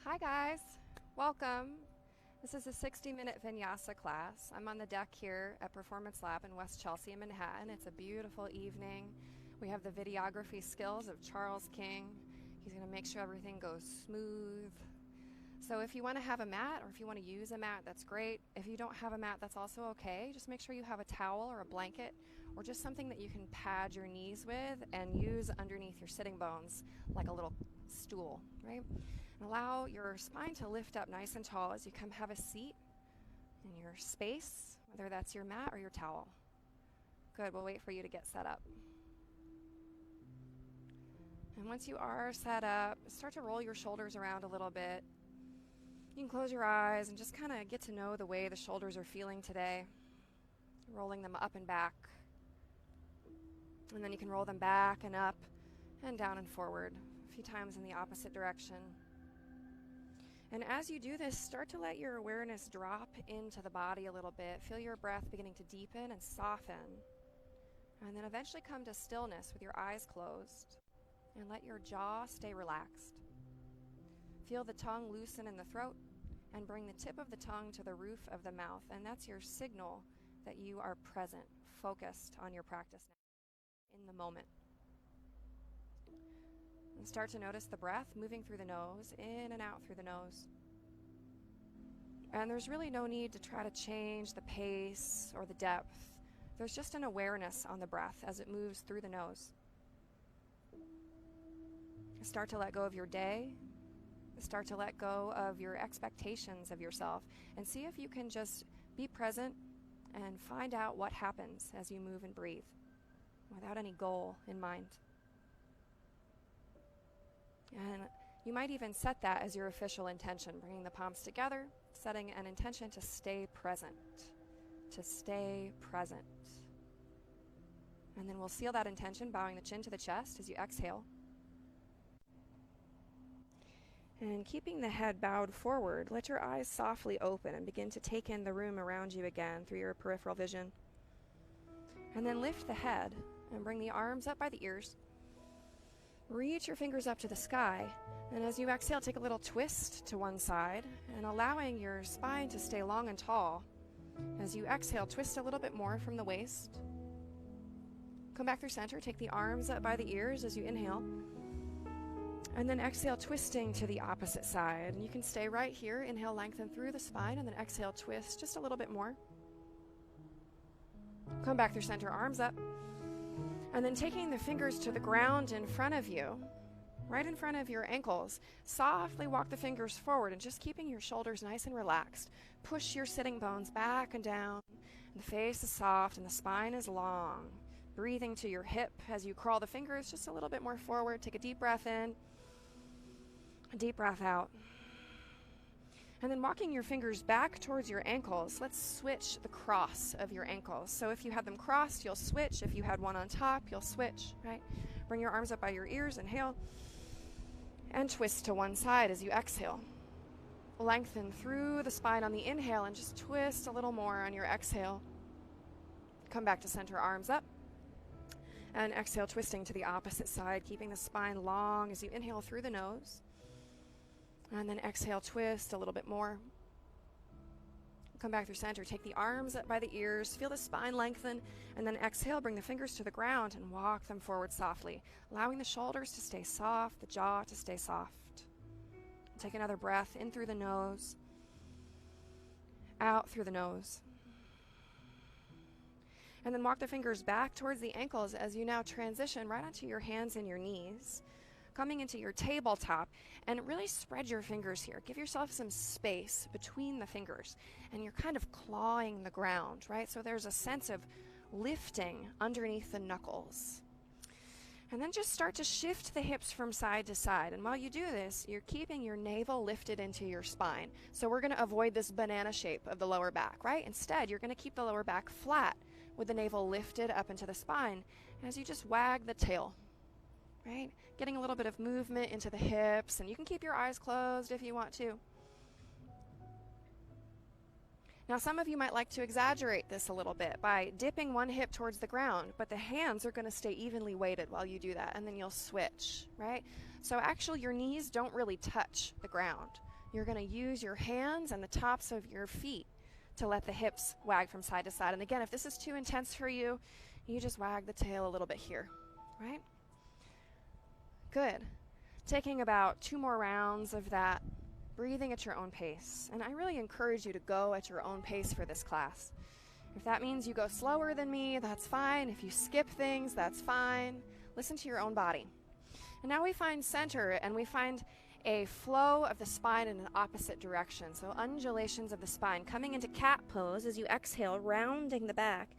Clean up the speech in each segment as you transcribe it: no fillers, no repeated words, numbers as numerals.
Hi guys, welcome. This is a 60-minute Vinyasa class. I'm on the deck here at Performance Lab in West Chelsea in Manhattan. It's a beautiful evening. We have the videography skills of Charles King. He's going to make sure everything goes smooth. So if you want to have a mat or if you want to use a mat, that's great. If you don't have a mat, that's also okay. Just make sure you have a towel or a blanket or just something that you can pad your knees with and use underneath your sitting bones like a little stool, right? And allow your spine to lift up nice and tall as you come have a seat in your space, whether that's your mat or your towel. Good, we'll wait for you to get set up. And once you are set up, start to roll your shoulders around a little bit. You can close your eyes and just kind of get to know the way the shoulders are feeling today. Rolling them up and back. And then you can roll them back and up and down and forward a few times in the opposite direction. And as you do this, start to let your awareness drop into the body a little bit. Feel your breath beginning to deepen and soften. And then eventually come to stillness with your eyes closed. And let your jaw stay relaxed. Feel the tongue loosen in the throat and bring the tip of the tongue to the roof of the mouth. And that's your signal that you are present, focused on your practice now, in the moment. And start to notice the breath moving through the nose, in and out through the nose. And there's really no need to try to change the pace or the depth. There's just an awareness on the breath as it moves through the nose. Start to let go of your day. Start to let go of your expectations of yourself and see if you can just be present and find out what happens as you move and breathe without any goal in mind. And you might even set that as your official intention, bringing the palms together, setting an intention to stay present, to stay present. And then we'll seal that intention, bowing the chin to the chest as you exhale. And keeping the head bowed forward, let your eyes softly open and begin to take in the room around you again through your peripheral vision. And then lift the head and bring the arms up by the ears. Reach your fingers up to the sky, and as you exhale, take a little twist to one side, and allowing your spine to stay long and tall. As you exhale, twist a little bit more from the waist. Come back through center, take the arms up by the ears as you inhale. And then exhale, twisting to the opposite side. And you can stay right here. Inhale, lengthen through the spine, and then exhale, twist just a little bit more. Come back through center, arms up. And then taking the fingers to the ground in front of you, right in front of your ankles, softly walk the fingers forward and just keeping your shoulders nice and relaxed. Push your sitting bones back and down. And the face is soft and the spine is long. Breathing to your hip as you crawl the fingers just a little bit more forward. Take a deep breath in. A deep breath out. And then walking your fingers back towards your ankles, let's switch the cross of your ankles. So if you had them crossed, you'll switch. If you had one on top, you'll switch, right? Bring your arms up by your ears, inhale, and twist to one side as you exhale. Lengthen through the spine on the inhale and just twist a little more on your exhale. Come back to center, arms up. And exhale, twisting to the opposite side, keeping the spine long as you inhale through the nose. And then exhale, twist a little bit more. Come back through center. Take the arms up by the ears. Feel the spine lengthen. And then exhale, bring the fingers to the ground and walk them forward softly, allowing the shoulders to stay soft, the jaw to stay soft. Take another breath in through the nose, out through the nose. And then walk the fingers back towards the ankles as you now transition right onto your hands and your knees. Coming into your tabletop, and really spread your fingers here. Give yourself some space between the fingers, and you're kind of clawing the ground, right? So there's a sense of lifting underneath the knuckles. And then just start to shift the hips from side to side. And while you do this, you're keeping your navel lifted into your spine. So we're going to avoid this banana shape of the lower back, right? Instead, you're going to keep the lower back flat with the navel lifted up into the spine as you just wag the tail. Right? Getting a little bit of movement into the hips, and you can keep your eyes closed if you want to. Now, some of you might like to exaggerate this a little bit by dipping one hip towards the ground, but the hands are going to stay evenly weighted while you do that, and then you'll switch, right? So actually, your knees don't really touch the ground. you're going to use your hands and the tops of your feet to let the hips wag from side to side. And again, if this is too intense for you, you just wag the tail a little bit here, right? Good. Taking about 2 more rounds of that, breathing at your own pace. And I really encourage you to go at your own pace for this class. If that means you go slower than me, that's fine. If you skip things, that's fine. Listen to your own body. And now we find center, and we find a flow of the spine in an opposite direction. So undulations of the spine, coming into cat pose as you exhale, rounding the back.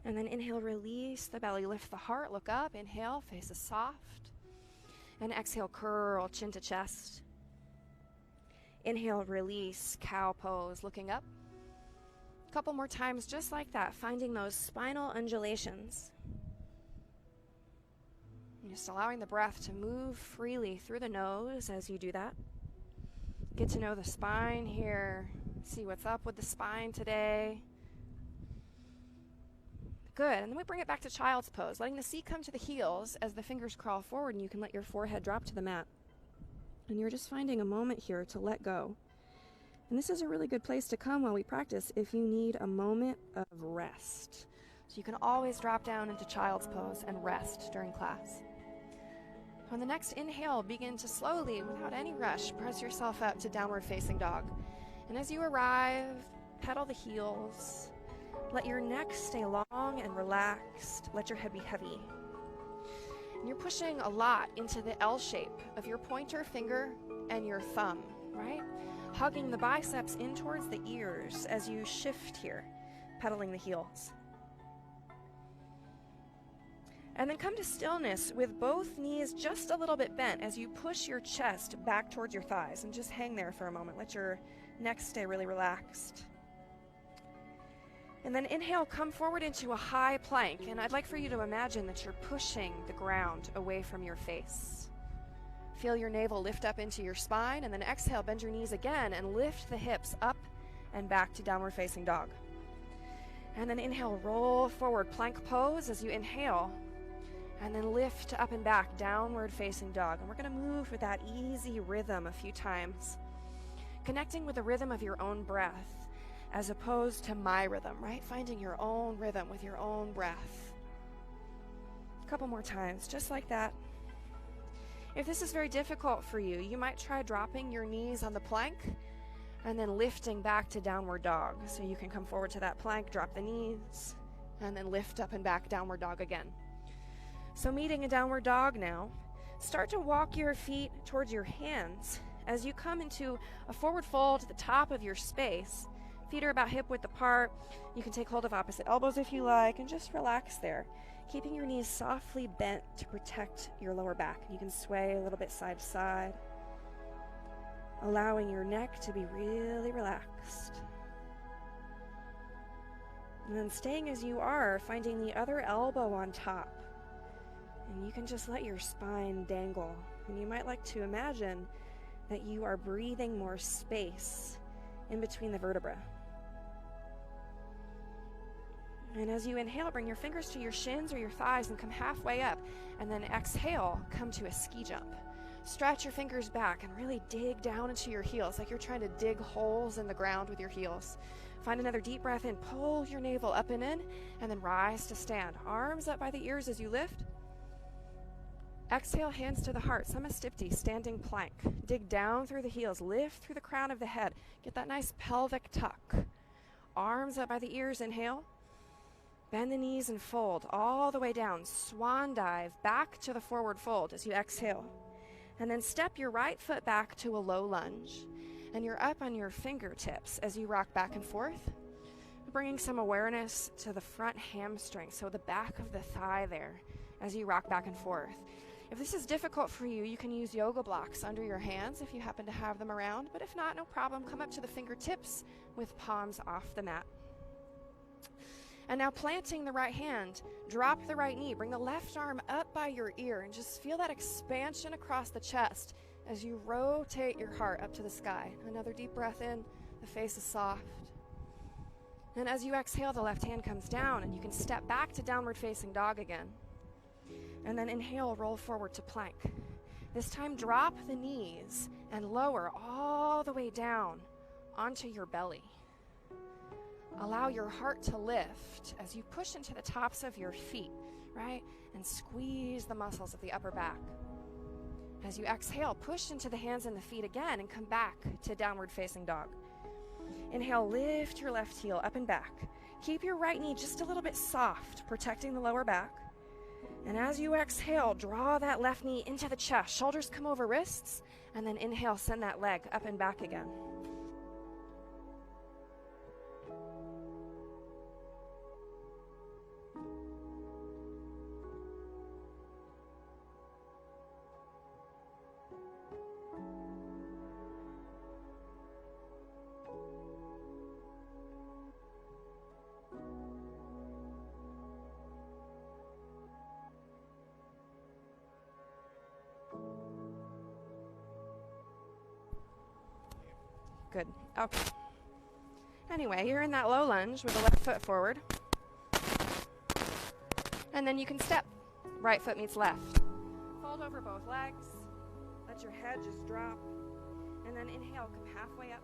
And then inhale, release the belly, lift the heart, look up. Inhale, faces soft. And exhale, curl, chin to chest. Inhale, release, cow pose, looking up. A couple more times just like that, finding those spinal undulations. Just allowing the breath to move freely through the nose as you do that. Get to know the spine here. See what's up with the spine today. Good. And then we bring it back to child's pose, letting the seat come to the heels as the fingers crawl forward, and you can let your forehead drop to the mat. And you're just finding a moment here to let go. And this is a really good place to come while we practice if you need a moment of rest. So you can always drop down into child's pose and rest during class. On the next inhale, begin to slowly, without any rush, press yourself up to downward facing dog. And as you arrive, pedal the heels. Let your neck stay long and relaxed. Let your head be heavy. And you're pushing a lot into the L shape of your pointer finger and your thumb, right? Hugging the biceps in towards the ears as you shift here, pedaling the heels. And then come to stillness with both knees just a little bit bent as you push your chest back towards your thighs, and just hang there for a moment. Let your neck stay really relaxed. And then inhale, come forward into a high plank, and I'd like for you to imagine that you're pushing the ground away from your face. Feel your navel lift up into your spine, and then exhale, bend your knees again and lift the hips up and back to downward facing dog. And then inhale, roll forward, plank pose as you inhale. And then lift up and back, downward facing dog. And we're going to move with that easy rhythm a few times. Connecting with the rhythm of your own breath as opposed to my rhythm, right? Finding your own rhythm with your own breath. A couple more times, just like that. If this is very difficult for you, you might try dropping your knees on the plank and then lifting back to downward dog. So you can come forward to that plank, drop the knees, and then lift up and back, downward dog again. So meeting a downward dog now, start to walk your feet towards your hands as you come into a forward fold at the top of your space. Feet are about hip width apart. You can take hold of opposite elbows if you like, and just relax there, keeping your knees softly bent to protect your lower back. You can sway a little bit side to side, allowing your neck to be really relaxed. And then staying as you are, finding the other elbow on top. And you can just let your spine dangle. And you might like to imagine that you are breathing more space in between the vertebrae. And as you inhale, bring your fingers to your shins or your thighs and come halfway up. And then exhale, come to a ski jump. Stretch your fingers back and really dig down into your heels, like you're trying to dig holes in the ground with your heels. Find another deep breath in. Pull your navel up and in, and then rise to stand. Arms up by the ears as you lift. Exhale, hands to the heart, Samasthiti, standing plank. Dig down through the heels, lift through the crown of the head. Get that nice pelvic tuck. Arms up by the ears, inhale. Bend the knees and fold all the way down. Swan dive back to the forward fold as you exhale. And then step your right foot back to a low lunge. And you're up on your fingertips as you rock back and forth. Bringing some awareness to the front hamstring, so the back of the thigh there as you rock back and forth. If this is difficult for you, you can use yoga blocks under your hands if you happen to have them around. But if not, no problem. Come up to the fingertips with palms off the mat. And now planting the right hand, drop the right knee. Bring the left arm up by your ear and just feel that expansion across the chest as you rotate your heart up to the sky. Another deep breath in. The face is soft. And as you exhale, the left hand comes down and you can step back to downward facing dog again. And then inhale, roll forward to plank. This time, drop the knees and lower all the way down onto your belly. Allow your heart to lift as you push into the tops of your feet, right? And squeeze the muscles of the upper back. As you exhale, push into the hands and the feet again and come back to downward facing dog. Inhale, lift your left heel up and back. Keep your right knee just a little bit soft, protecting the lower back. And as you exhale, draw that left knee into the chest. Shoulders come over wrists, and then inhale, send that leg up and back again. Good. Okay. Anyway, you're in that low lunge with the left foot forward. And then you can step. Right foot meets left. Fold over both legs. Let your head just drop. And then inhale, come halfway up.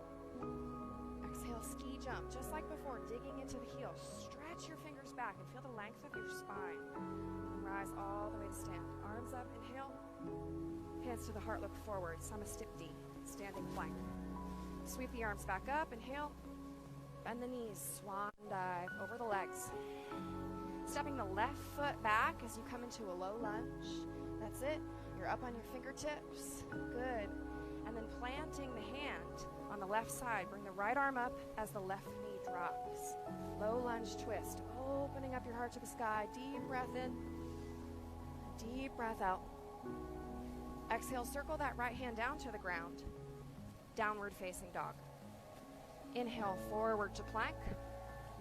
Exhale, ski jump. Just like before, digging into the heel. Stretch your fingers back and feel the length of your spine. And rise all the way to stand. Arms up, inhale. Hands to the heart, look forward. Samastipti, standing plank. Sweep the arms back up, inhale. Bend the knees, swan dive over the legs. Stepping the left foot back as you come into a low lunge. That's it. You're up on your fingertips. Good. And then planting the hand on the left side. Bring the right arm up as the left knee drops. Low lunge twist. Opening up your heart to the sky. Deep breath in. Deep breath out. Exhale, circle that right hand down to the ground. Downward facing dog. Inhale, forward to plank.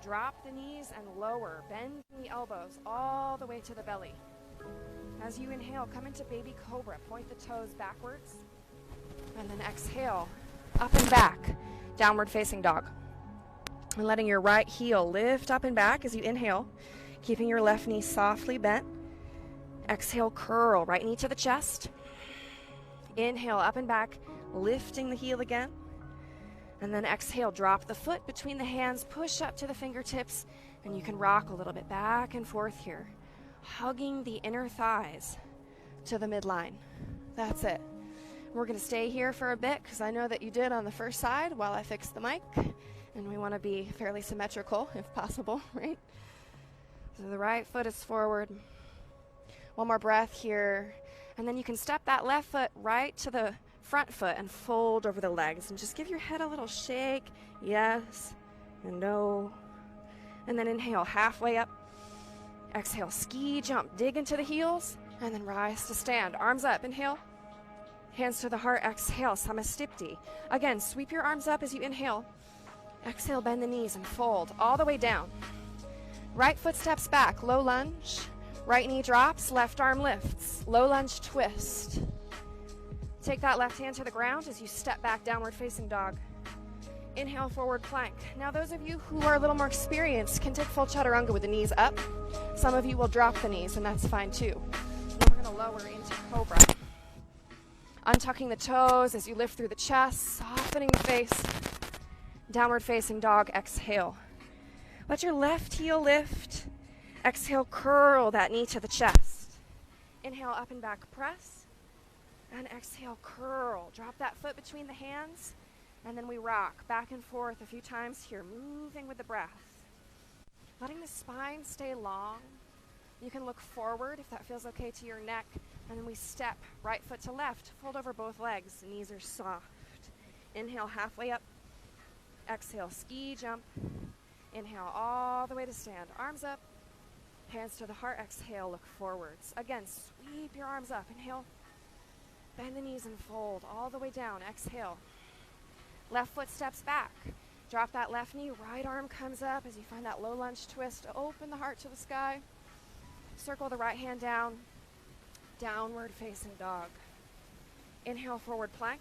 Drop the knees and lower. Bend the elbows all the way to the belly. As you inhale, come into baby cobra. Point the toes backwards. And then exhale, up and back. Downward facing dog. And letting your right heel lift up and back as you inhale. Keeping your left knee softly bent. Exhale, curl. Right knee to the chest. Inhale, up and back. Lifting the heel again. And then exhale, drop the foot between the hands, push up to the fingertips, and you can rock a little bit back and forth here, hugging the inner thighs to the midline. That's it. We're going to stay here for a bit because I know that you did on the first side while I fix the mic, and we want to be fairly symmetrical if possible, right? So the right foot is forward. One more breath here, and then you can step that left foot right to the front foot and fold over the legs and just give your head a little shake. Yes and no. And then inhale, halfway up. Exhale, ski jump, dig into the heels, and then rise to stand. Arms up, inhale. Hands to the heart, exhale, samastipti. Again, sweep your arms up as you inhale. Exhale, bend the knees and fold all the way down. Right foot steps back, low lunge. Right knee drops, left arm lifts. Low lunge twist. Take that left hand to the ground as you step back, downward facing dog. Inhale, forward plank. Now those of you who are a little more experienced can take full chaturanga with the knees up. Some of you will drop the knees, and that's fine too. Then we're going to lower into cobra. Untucking the toes as you lift through the chest, softening the face. Downward facing dog, exhale. Let your left heel lift. Exhale, curl that knee to the chest. Inhale, up and back press. And exhale, curl. Drop that foot between the hands. And then we rock back and forth a few times here, moving with the breath. Letting the spine stay long. You can look forward if that feels okay to your neck. And then we step right foot to left. Fold over both legs. Knees are soft. Inhale, halfway up. Exhale, ski jump. Inhale, all the way to stand. Arms up. Hands to the heart. Exhale, look forwards. Again, sweep your arms up. Inhale. Bend the knees and fold all the way down. Exhale. Left foot steps back. Drop that left knee. Right arm comes up as you find that low lunge twist. Open the heart to the sky. Circle the right hand down. Downward facing dog. Inhale, forward plank.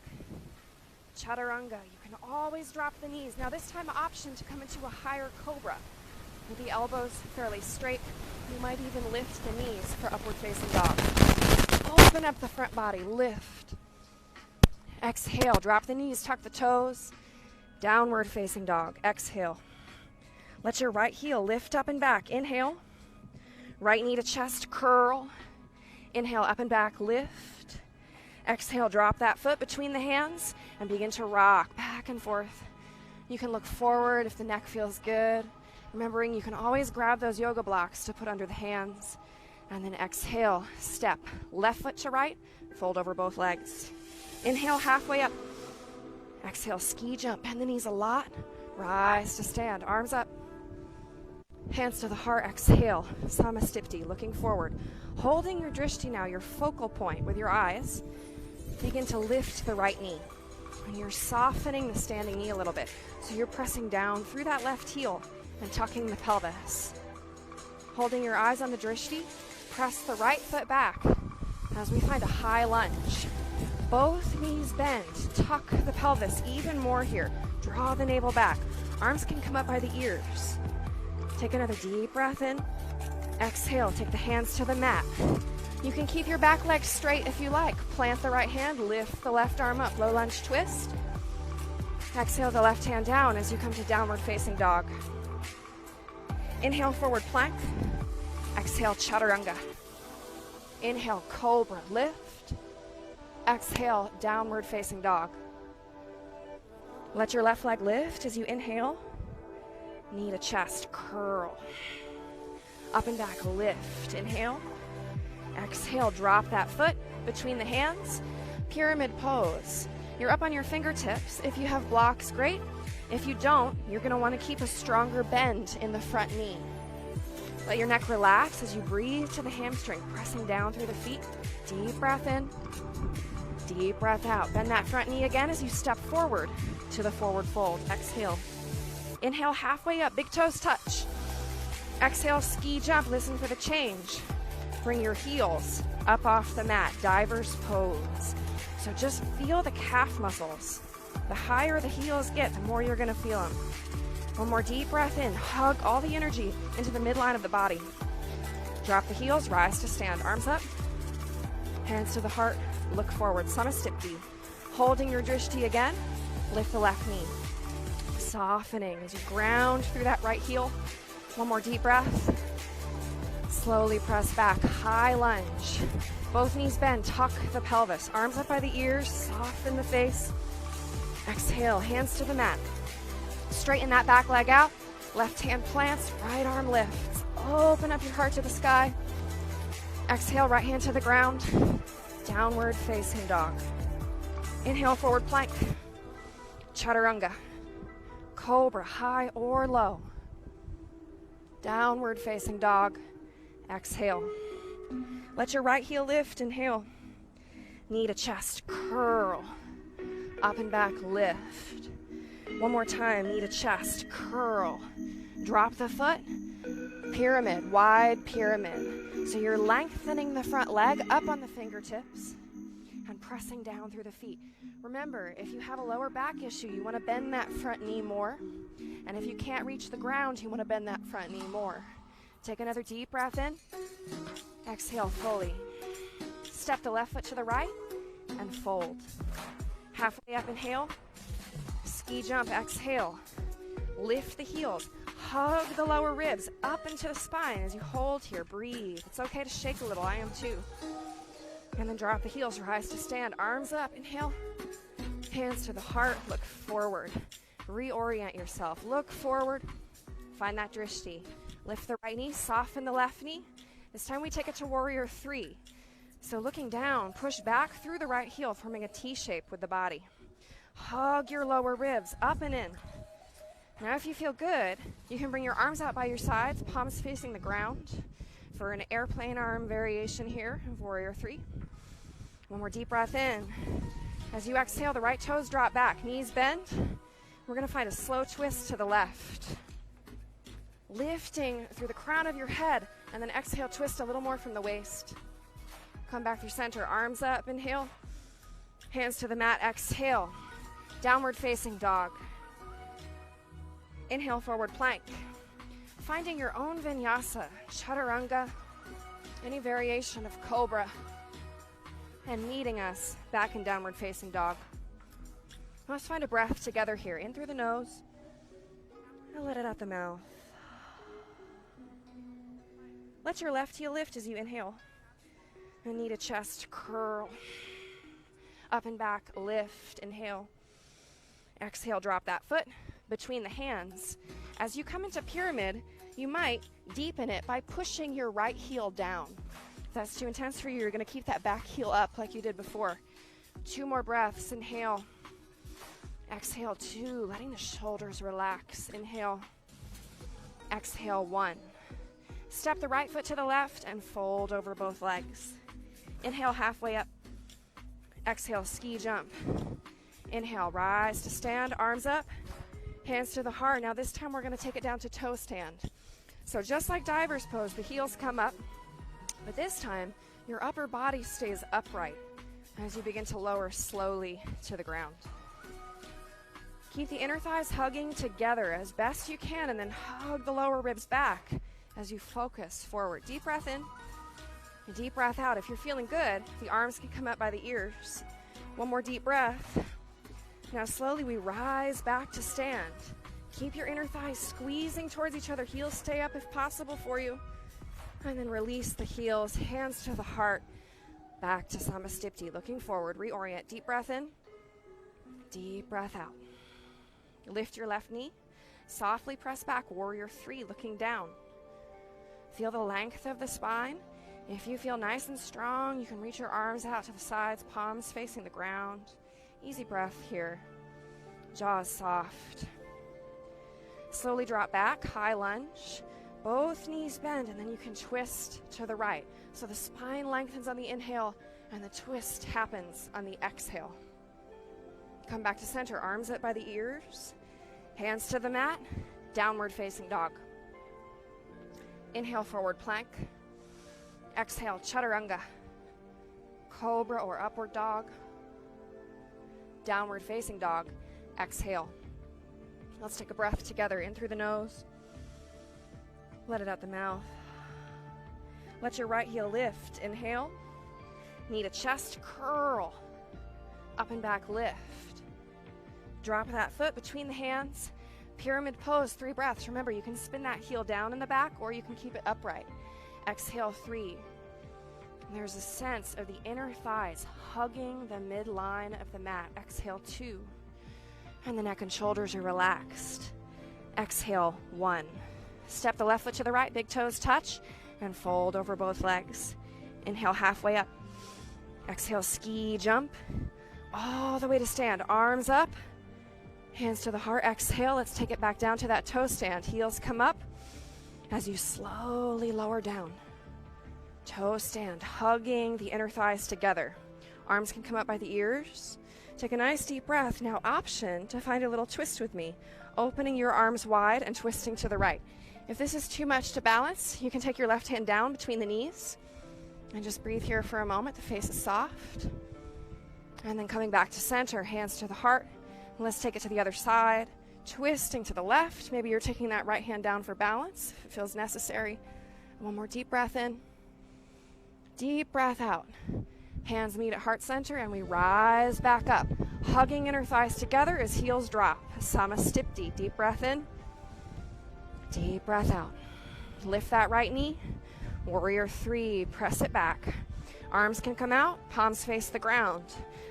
Chaturanga. You can always drop the knees. Now this time option to come into a higher cobra. With the elbows fairly straight. You might even lift the knees for upward facing dog. Open up the front body, lift. Exhale, drop the knees, tuck the toes. Downward facing dog. Exhale. Let your right heel lift up and back. Inhale. Right knee to chest, curl. Inhale, up and back, lift. Exhale, drop that foot between the hands and begin to rock back and forth. You can look forward if the neck feels good. Remembering you can always grab those yoga blocks to put under the hands. And then exhale, step. Left foot to right, fold over both legs. Inhale, halfway up. Exhale, ski jump, bend the knees a lot. Rise to stand, arms up. Hands to the heart, exhale, Samastipti, looking forward. Holding your drishti now, your focal point with your eyes. Begin to lift the right knee. And you're softening the standing knee a little bit. So you're pressing down through that left heel and tucking the pelvis. Holding your eyes on the drishti, press the right foot back as we find a high lunge. Both knees bend, tuck the pelvis even more here. Draw the navel back. Arms can come up by the ears. Take another deep breath in. Exhale, take the hands to the mat. You can keep your back leg straight if you like. Plant the right hand, lift the left arm up, low lunge twist. Exhale the left hand down as you come to downward facing dog. Inhale, forward plank. Exhale, chaturanga. Inhale, cobra, lift. Exhale, downward facing dog. Let your left leg lift as you inhale. Knee to chest, curl. Up and back, lift. Inhale. Exhale, drop that foot between the hands. Pyramid pose. You're up on your fingertips. If you have blocks, great. If you don't, you're going to want to keep a stronger bend in the front knee. Let your neck relax as you breathe to the hamstring, pressing down through the feet. Deep breath in. Deep breath out. Bend that front knee again as you step forward to the forward fold. Exhale. Inhale, halfway up, big toes touch. Exhale, ski jump, listen for the change. Bring your heels up off the mat, diver's pose. So just feel the calf muscles. The higher the heels get, the more you're gonna feel them. One more deep breath in, hug all the energy into the midline of the body. Drop the heels, rise to stand, arms up. Hands to the heart, look forward, Samastipti. Holding your drishti again, lift the left knee. Softening as you ground through that right heel. One more deep breath. Slowly press back, high lunge. Both knees bend, tuck the pelvis. Arms up by the ears, soften the face. Exhale, hands to the mat. Straighten that back leg out. Left hand plants, right arm lifts. Open up your heart to the sky. Exhale, right hand to the ground. Downward facing dog. Inhale, forward plank. Chaturanga. Cobra, high or low. Downward facing dog. Exhale. Let your right heel lift. Inhale. Knee to chest, curl. Up and back, lift. One more time, knee to chest, curl. Drop the foot. Pyramid, wide pyramid. So you're lengthening the front leg up on the fingertips and pressing down through the feet. Remember, if you have a lower back issue, you want to bend that front knee more. And if you can't reach the ground, you want to bend that front knee more. Take another deep breath in. Exhale fully. Step the left foot to the right and fold. Halfway up, inhale. Ski jump, exhale. Lift the heels. Hug the lower ribs up into the spine as you hold here. Breathe. It's okay to shake a little. I am too. And then drop the heels. Rise to stand. Arms up. Inhale. Hands to the heart. Look forward. Reorient yourself. Look forward. Find that drishti. Lift the right knee. Soften the left knee. This time we take it to warrior 3. So looking down, push back through the right heel, forming a T shape with the body. Hug your lower ribs up and in. Now if you feel good, you can bring your arms out by your sides, palms facing the ground for an airplane arm variation here of warrior 3. One more deep breath in. As you exhale, the right toes drop back, knees bend. We're going to find a slow twist to the left. Lifting through the crown of your head, and then exhale, twist a little more from the waist. Come back through center, arms up, inhale. Hands to the mat, exhale. Downward facing dog. Inhale, forward plank. Finding your own vinyasa, chaturanga, any variation of cobra, and meeting us back in downward facing dog. Let's find a breath together here. In through the nose, and let it out the mouth. Let your left heel lift as you inhale. And knee to chest, curl. Up and back, lift, inhale. Exhale, drop that foot between the hands. As you come into pyramid, you might deepen it by pushing your right heel down. If that's too intense for you, you're going to keep that back heel up like you did before. 2 more breaths. Inhale. Exhale, 2. Letting the shoulders relax. Inhale. Exhale, 1. Step the right foot to the left and fold over both legs. Inhale, halfway up. Exhale, ski jump. Inhale, rise to stand, arms up, hands to the heart. Now this time we're going to take it down to toe stand. So just like diver's pose, the heels come up, but this time your upper body stays upright as you begin to lower slowly to the ground. Keep the inner thighs hugging together as best you can, and then hug the lower ribs back as you focus forward. Deep breath in, and deep breath out. If you're feeling good, the arms can come up by the ears. 1 more deep breath. Now slowly we rise back to stand. Keep your inner thighs squeezing towards each other. Heels stay up if possible for you. And then release the heels, hands to the heart. Back to Samastipti, looking forward. Reorient. Deep breath in. Deep breath out. Lift your left knee. Softly press back. Warrior 3, looking down. Feel the length of the spine. If you feel nice and strong, you can reach your arms out to the sides, palms facing the ground. Easy breath here. Jaws soft. Slowly drop back, high lunge. Both knees bend, and then you can twist to the right. So the spine lengthens on the inhale, and the twist happens on the exhale. Come back to center, arms up by the ears. Hands to the mat, downward facing dog. Inhale, forward plank. Exhale, chaturanga. Cobra or upward dog. Downward facing dog. Exhale. Let's take a breath together. In through the nose. Let it out the mouth. Let your right heel lift. Inhale. Knee to chest, curl. Up and back, lift. Drop that foot between the hands. Pyramid pose, 3 breaths. Remember, you can spin that heel down in the back, or you can keep it upright. Exhale, 3. And there's a sense of the inner thighs hugging the midline of the mat. Exhale, 2. And the neck and shoulders are relaxed. Exhale, 1. Step the left foot to the right, big toes touch, and fold over both legs. Inhale, halfway up. Exhale, ski jump. All the way to stand. Arms up. Hands to the heart. Exhale. Let's take it back down to that toe stand. Heels come up as you slowly lower down. Toe stand, hugging the inner thighs together. Arms can come up by the ears. Take a nice deep breath. Now option to find a little twist with me. Opening your arms wide and twisting to the right. If this is too much to balance, you can take your left hand down between the knees and just breathe here for a moment. The face is soft. And then coming back to center, hands to the heart. Let's take it to the other side. Twisting to the left. Maybe you're taking that right hand down for balance if it feels necessary. 1 more deep breath in. Deep breath out. Hands meet at heart center and we rise back up. Hugging inner thighs together as heels drop. Samastipti. Deep breath in. Deep breath out. Lift that right knee. Warrior 3. Press it back. Arms can come out. Palms face the ground.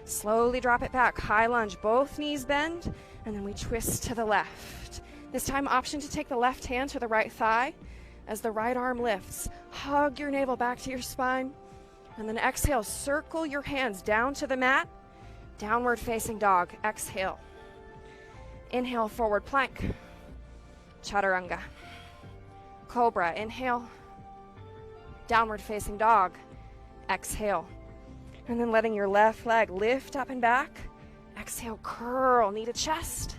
Slowly drop it back. High lunge. Both knees bend. And then we twist to the left. This time, option to take the left hand to the right thigh as the right arm lifts. Hug your navel back to your spine. And then exhale, circle your hands down to the mat. Downward facing dog. Exhale. Inhale, forward plank. Chaturanga. Cobra. Inhale. Downward facing dog. Exhale. And then letting your left leg lift up and back. Exhale, curl, knee to chest.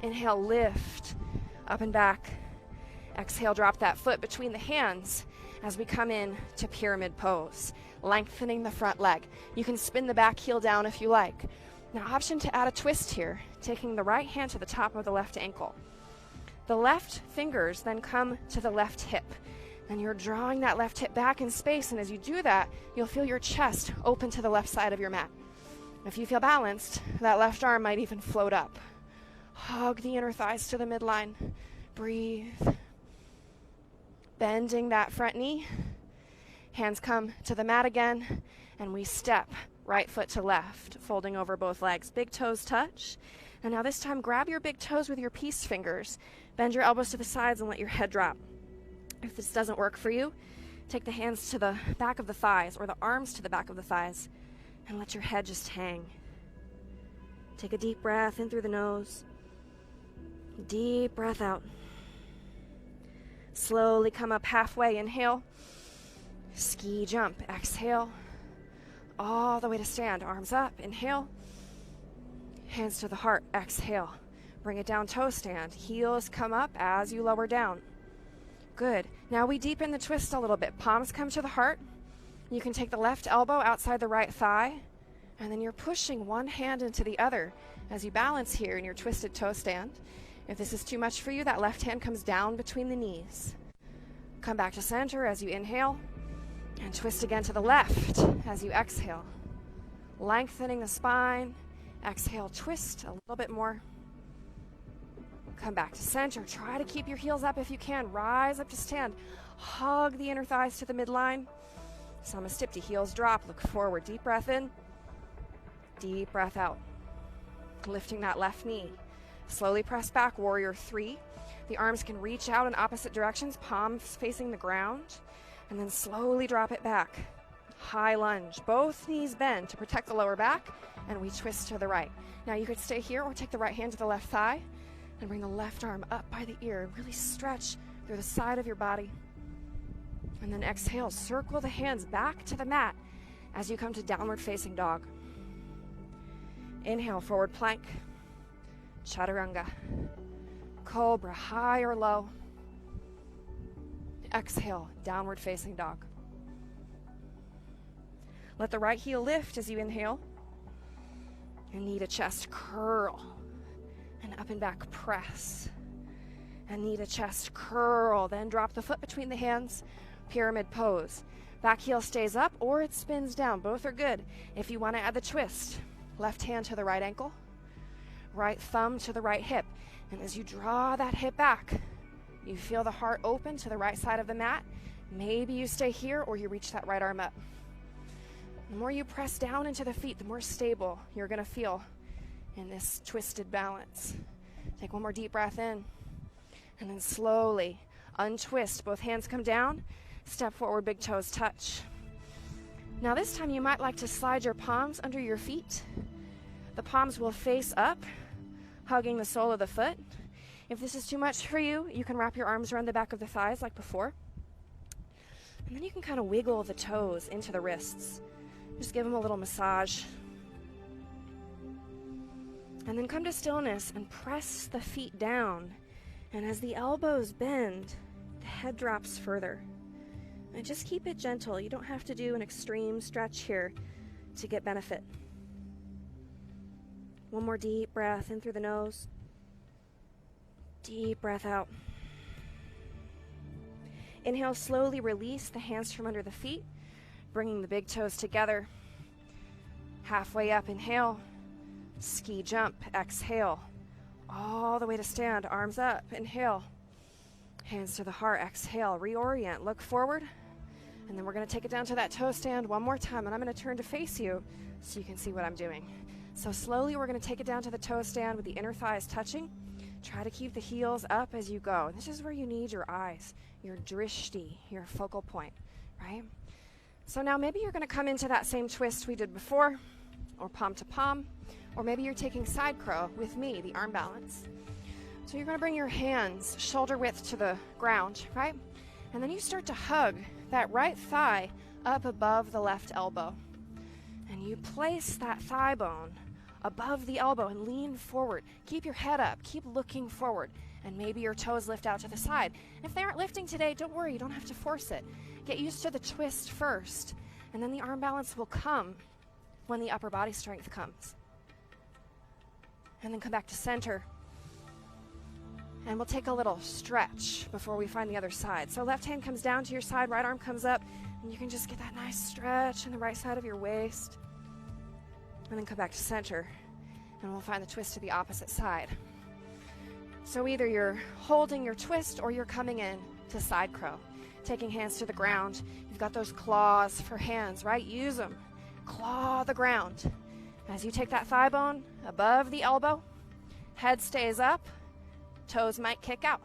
Inhale, lift, up and back. Exhale, drop that foot between the hands as we come in to pyramid pose, lengthening the front leg. You can spin the back heel down if you like. Now, option to add a twist here, taking the right hand to the top of the left ankle. The left fingers then come to the left hip. And you're drawing that left hip back in space, and as you do that, you'll feel your chest open to the left side of your mat. If you feel balanced, that left arm might even float up. Hug the inner thighs to the midline. Breathe. Bending that front knee. Hands come to the mat again, and we step right foot to left, folding over both legs. Big toes touch. And now this time, grab your big toes with your peace fingers. Bend your elbows to the sides and let your head drop. If this doesn't work for you, take the hands to the back of the thighs or the arms to the back of the thighs and let your head just hang. Take a deep breath in through the nose. Deep breath out. Slowly come up halfway. Inhale. Ski jump. Exhale. All the way to stand. Arms up. Inhale. Hands to the heart. Exhale. Bring it down, toe stand. Heels come up as you lower down. Good. Now we deepen the twist a little bit. Palms come to the heart. You can take the left elbow outside the right thigh, and then you're pushing one hand into the other as you balance here in your twisted toe stand. If this is too much for you, that left hand comes down between the knees. Come back to center as you inhale, and twist again to the left as you exhale. Lengthening the spine. Exhale, twist a little bit more. Come back to center. Try to keep your heels up if you can. Rise up to stand. Hug the inner thighs to the midline. Samastipti, heels drop. Look forward. Deep breath in. Deep breath out. Lifting that left knee. Slowly press back. Warrior 3. The arms can reach out in opposite directions. Palms facing the ground. And then slowly drop it back. High lunge. Both knees bend to protect the lower back. And we twist to the right. Now you could stay here or take the right hand to the left thigh. And bring the left arm up by the ear. Really stretch through the side of your body. And then exhale. Circle the hands back to the mat as you come to downward facing dog. Inhale, forward plank. Chaturanga. Cobra, high or low. Exhale, downward facing dog. Let the right heel lift as you inhale. And knee to chest curl. And up and back press. And knee to chest curl. Then drop the foot between the hands. Pyramid pose. Back heel stays up or it spins down. Both are good. If you want to add the twist, left hand to the right ankle. Right thumb to the right hip. And as you draw that hip back, you feel the heart open to the right side of the mat. Maybe you stay here or you reach that right arm up. The more you press down into the feet, the more stable you're going to feel in this twisted balance. Take one more deep breath in. And then slowly untwist. Both hands come down. Step forward, big toes touch. Now this time you might like to slide your palms under your feet. The palms will face up, hugging the sole of the foot. If this is too much for you, you can wrap your arms around the back of the thighs like before. And then you can kind of wiggle the toes into the wrists. Just give them a little massage. And then come to stillness and press the feet down. And as the elbows bend, the head drops further. And just keep it gentle. You don't have to do an extreme stretch here to get benefit. One more deep breath in through the nose. Deep breath out. Inhale, slowly release the hands from under the feet, bringing the big toes together. Halfway up, inhale. Ski jump, exhale. All the way to stand, arms up, inhale. Hands to the heart, exhale, reorient, look forward. And then we're going to take it down to that toe stand one more time, and I'm going to turn to face you so you can see what I'm doing. So slowly we're going to take it down to the toe stand with the inner thighs touching. Try to keep the heels up as you go. This is where you need your eyes, your drishti, your focal point, right? So now maybe you're going to come into that same twist we did before, or palm to palm, or maybe you're taking side crow with me, the arm balance. So you're going to bring your hands shoulder width to the ground, right? And then you start to hug that right thigh up above the left elbow. And you place that thigh bone above the elbow and lean forward. Keep your head up. Keep looking forward. And maybe your toes lift out to the side. If they aren't lifting today, don't worry. You don't have to force it. Get used to the twist first. And then the arm balance will come when the upper body strength comes. And then come back to center. And we'll take a little stretch before we find the other side. So left hand comes down to your side, right arm comes up, and you can just get that nice stretch in the right side of your waist. And then come back to center, and we'll find the twist to the opposite side. So either you're holding your twist or you're coming in to side crow. Taking hands to the ground. You've got those claws for hands, right? Use them. Claw the ground. As you take that thigh bone above the elbow, head stays up, toes might kick out.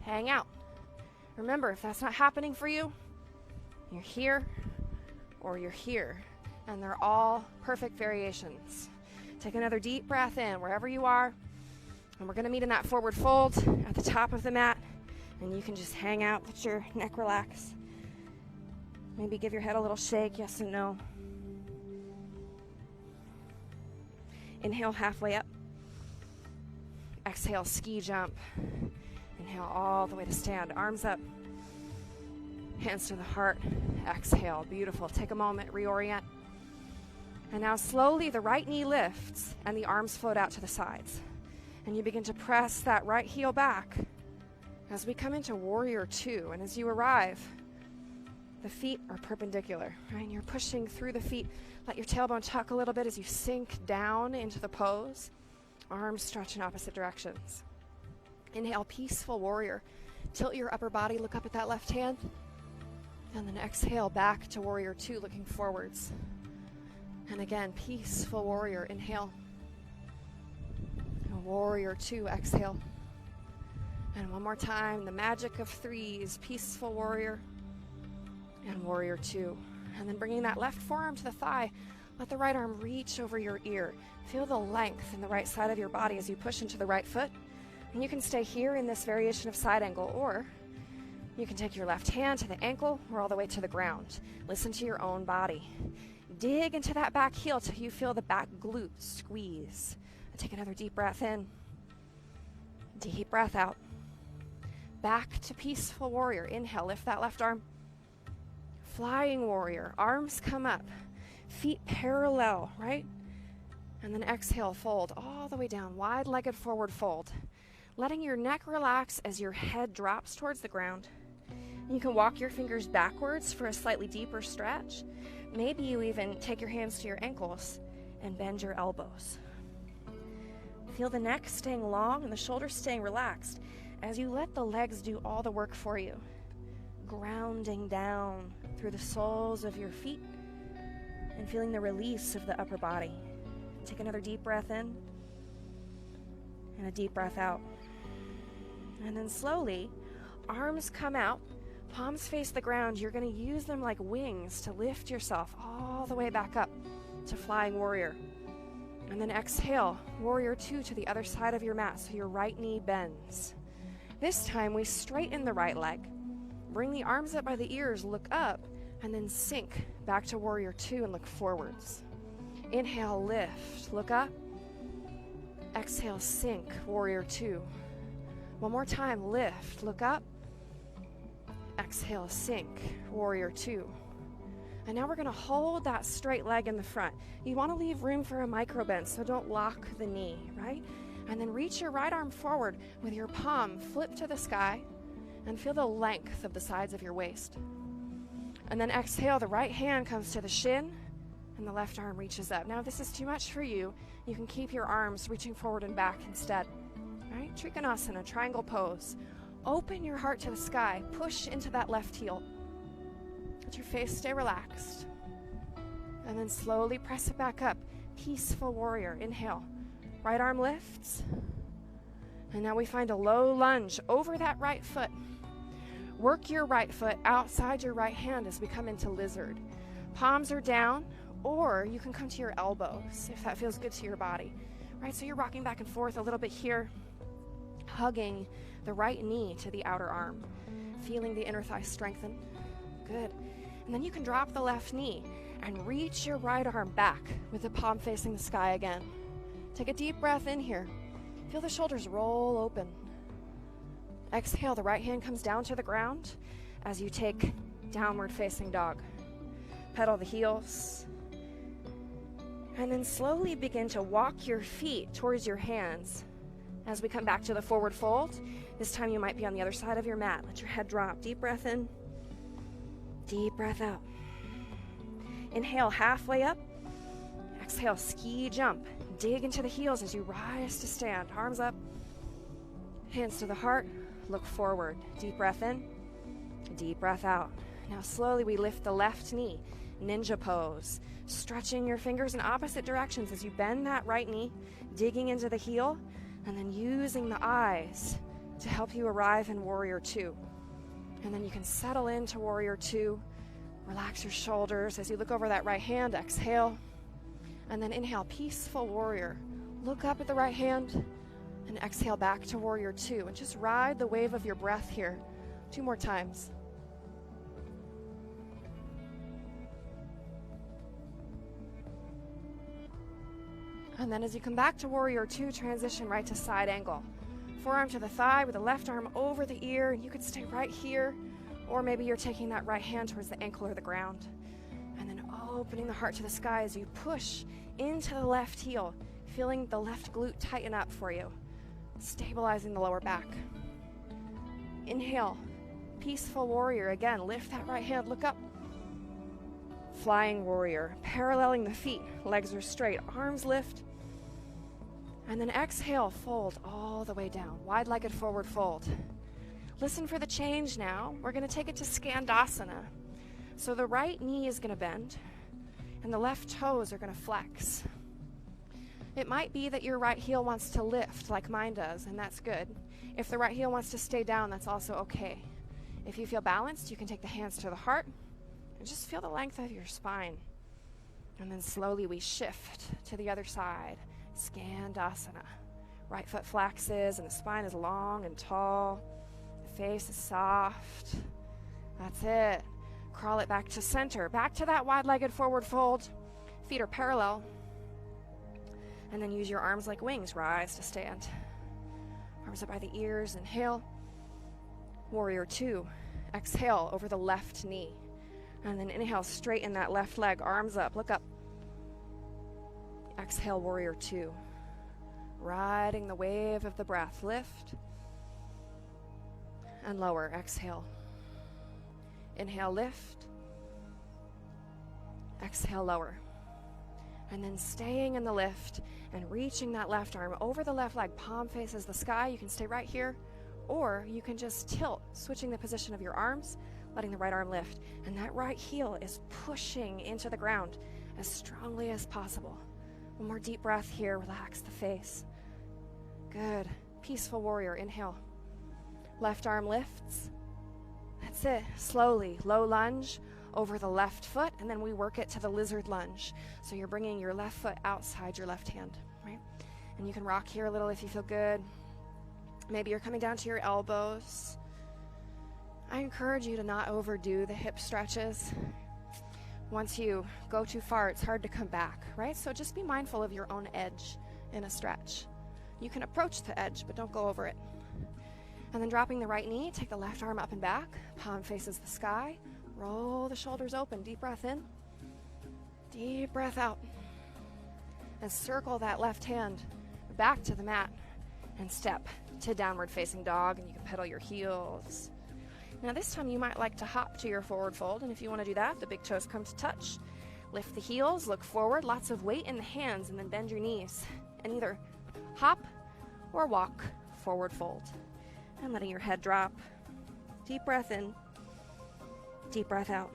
Hang out. Remember, if that's not happening for you, you're here or you're here. And they're all perfect variations. Take another deep breath in wherever you are. And we're going to meet in that forward fold at the top of the mat. And you can just hang out, let your neck relax. Maybe give your head a little shake, yes and no. Inhale halfway up. Exhale, ski jump. Inhale all the way to stand. Arms up. Hands to the heart. Exhale, beautiful. Take a moment, reorient. And now slowly the right knee lifts and the arms float out to the sides. And you begin to press that right heel back as we come into warrior two. And as you arrive, the feet are perpendicular, right? And you're pushing through the feet. Let your tailbone tuck a little bit as you sink down into the pose. Arms stretch in opposite directions. Inhale, peaceful warrior. Tilt your upper body, look up at that left hand. And then exhale back to warrior two, looking forwards. And again, peaceful warrior, inhale. And warrior two, exhale. And one more time, the magic of threes, peaceful warrior and warrior two. And then bringing that left forearm to the thigh, let the right arm reach over your ear. Feel the length in the right side of your body as you push into the right foot. And you can stay here in this variation of side angle, or you can take your left hand to the ankle or all the way to the ground. Listen to your own body. Dig into that back heel till you feel the back glute squeeze. And take another deep breath in. Deep breath out. Back to peaceful warrior. Inhale, lift that left arm. Flying warrior. Arms come up. Feet parallel, right? And then exhale, fold all the way down. Wide-legged forward fold. Letting your neck relax as your head drops towards the ground. You can walk your fingers backwards for a slightly deeper stretch. Maybe you even take your hands to your ankles and bend your elbows. Feel the neck staying long and the shoulders staying relaxed as you let the legs do all the work for you. Grounding down through the soles of your feet and feeling the release of the upper body. Take another deep breath in and a deep breath out. And then slowly, arms come out, palms face the ground. You're going to use them like wings to lift yourself all the way back up to flying warrior. And then exhale, warrior two to the other side of your mat so your right knee bends. This time we straighten the right leg. Bring the arms up by the ears, look up, and then sink back to warrior two and look forwards. Inhale, lift, look up. Exhale, sink, warrior two. One more time, lift, look up. Exhale, sink, warrior two. And now we're going to hold that straight leg in the front. You want to leave room for a micro bend, so don't lock the knee, right? And then reach your right arm forward with your palm flip to the sky and feel the length of the sides of your waist. And then exhale, the right hand comes to the shin and the left arm reaches up. Now, if this is too much for you, you can keep your arms reaching forward and back instead. All right, Trikonasana, triangle pose. Open your heart to the sky. Push into that left heel. Let your face stay relaxed. And then slowly press it back up. Peaceful warrior. Inhale. Right arm lifts. And now we find a low lunge over that right foot. Work your right foot outside your right hand as we come into lizard. Palms are down, or you can come to your elbows if that feels good to your body. Right, so you're rocking back and forth a little bit here, hugging the right knee to the outer arm, feeling the inner thigh strengthen. Good. And then you can drop the left knee and reach your right arm back with the palm facing the sky again. Take a deep breath in here. Feel the shoulders roll open. Exhale, the right hand comes down to the ground as you take downward facing dog. Pedal the heels. And then slowly begin to walk your feet towards your hands as we come back to the forward fold. This time you might be on the other side of your mat. Let your head drop. Deep breath in. Deep breath out. Inhale halfway up. Exhale, ski jump. Dig into the heels as you rise to stand. Arms up, hands to the heart, look forward. Deep breath in, deep breath out. Now slowly we lift the left knee, ninja pose. Stretching your fingers in opposite directions as you bend that right knee, digging into the heel, and then using the eyes to help you arrive in warrior two. And then you can settle into warrior two. Relax your shoulders as you look over that right hand. Exhale. And then inhale, peaceful warrior. Look up at the right hand and exhale back to warrior two. And just ride the wave of your breath here. 2 more times. And then as you come back to warrior two, transition right to side angle. Forearm to the thigh with the left arm over the ear. And you could stay right here. Or maybe you're taking that right hand towards the ankle or the ground. And then opening the heart to the sky as you push into the left heel, feeling the left glute tighten up for you, stabilizing the lower back. Inhale, peaceful warrior. Again, lift that right hand, look up. Flying warrior, paralleling the feet, legs are straight, arms lift. And then exhale, fold all the way down, wide-legged forward fold. Listen for the change now. We're going to take it to Skandasana. So the right knee is going to bend, and the left toes are going to flex. It might be that your right heel wants to lift like mine does, and that's good. If the right heel wants to stay down, that's also okay. If you feel balanced, you can take the hands to the heart and just feel the length of your spine. And then slowly we shift to the other side. Skandasana. Right foot flexes and the spine is long and tall. The face is soft. That's it. Crawl it back to center. Back to that wide-legged forward fold. Feet are parallel. And then use your arms like wings. Rise to stand. Arms up by the ears. Inhale. Warrior two. Exhale over the left knee. And then inhale, straighten that left leg. Arms up. Look up. Exhale, warrior two. Riding the wave of the breath. Lift. And lower. Exhale. Inhale, lift. Exhale, lower. And then staying in the lift and reaching that left arm over the left leg. Palm faces the sky. You can stay right here. Or you can just tilt, switching the position of your arms, letting the right arm lift. And that right heel is pushing into the ground as strongly as possible. One more deep breath here. Relax the face. Good. Peaceful warrior. Inhale. Left arm lifts. That's it. Slowly. Low lunge over the left foot, and then we work it to the lizard lunge. So you're bringing your left foot outside your left hand, right? And you can rock here a little if you feel good. Maybe you're coming down to your elbows. I encourage you to not overdo the hip stretches. Once you go too far, it's hard to come back, right? So just be mindful of your own edge in a stretch. You can approach the edge, but don't go over it. And then dropping the right knee, take the left arm up and back. Palm faces the sky. Roll the shoulders open. Deep breath in. Deep breath out. And circle that left hand back to the mat and step to downward facing dog, and you can pedal your heels. Now this time you might like to hop to your forward fold, and if you want to do that, the big toes come to touch. Lift the heels, look forward, lots of weight in the hands, and then bend your knees. And either hop or walk, forward fold. And letting your head drop. Deep breath in. Deep breath out.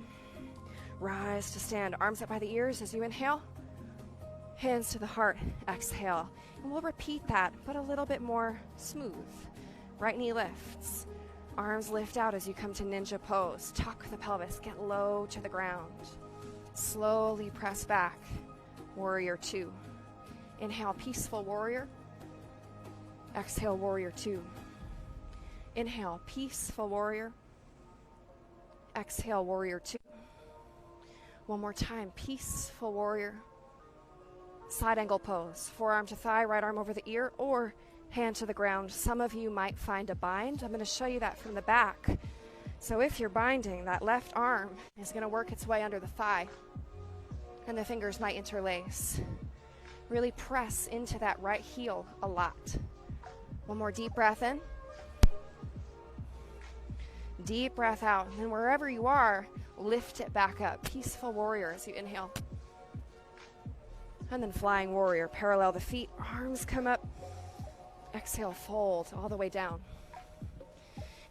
Rise to stand, arms up by the ears as you inhale. Hands to the heart, exhale. And we'll repeat that, but a little bit more smooth. Right knee lifts. Arms lift out as you come to ninja pose. Tuck the pelvis, get low to the ground. Slowly press back. Warrior two. Inhale, peaceful warrior. Exhale, warrior two. Inhale, peaceful warrior. Exhale, warrior two. One more time, peaceful warrior. Side angle pose. Forearm to thigh, right arm over the ear, or hand to the ground. Some of you might find a bind. I'm going to show you that from the back. So if you're binding, that left arm is going to work its way under the thigh, and the fingers might interlace. Really press into that right heel a lot. One more deep breath in. Deep breath out. And then wherever you are, lift it back up. Peaceful warrior as you inhale. And then flying warrior, parallel the feet, arms come up. Exhale, fold all the way down.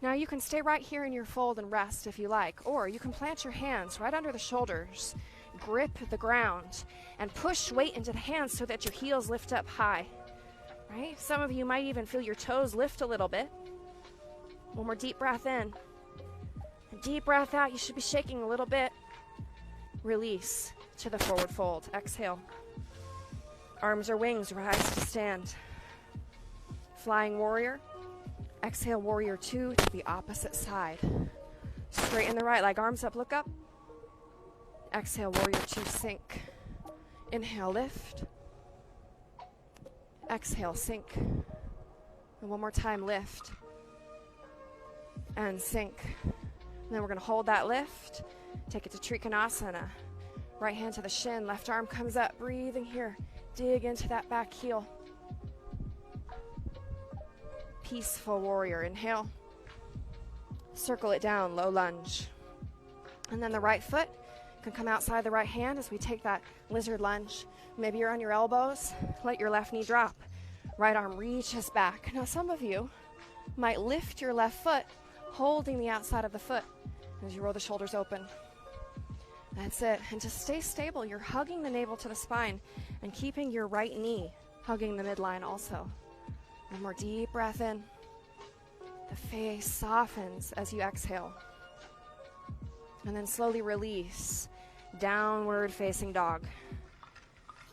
Now you can stay right here in your fold and rest if you like, or you can plant your hands right under the shoulders, grip the ground, and push weight into the hands so that your heels lift up high, right? Some of you might even feel your toes lift a little bit. One more deep breath in. A deep breath out, you should be shaking a little bit. Release to the forward fold. Exhale. Arms or wings, rise to stand. Flying warrior. Exhale, warrior two to the opposite side. Straighten the right leg, arms up, look up. Exhale, warrior two, sink. Inhale, lift. Exhale, sink. And one more time, lift. And sink. And then we're going to hold that lift. Take it to Trikonasana. Right hand to the shin, left arm comes up, breathing here. Dig into that back heel. Peaceful warrior, inhale. Circle it down, low lunge. And then the right foot can come outside the right hand as we take that lizard lunge. Maybe you're on your elbows, let your left knee drop. Right arm reaches back. Now some of you might lift your left foot, holding the outside of the foot as you roll the shoulders open. That's it. And to stay stable, you're hugging the navel to the spine and keeping your right knee hugging the midline also. One more deep breath in. The face softens as you exhale. And then slowly release. Downward facing dog.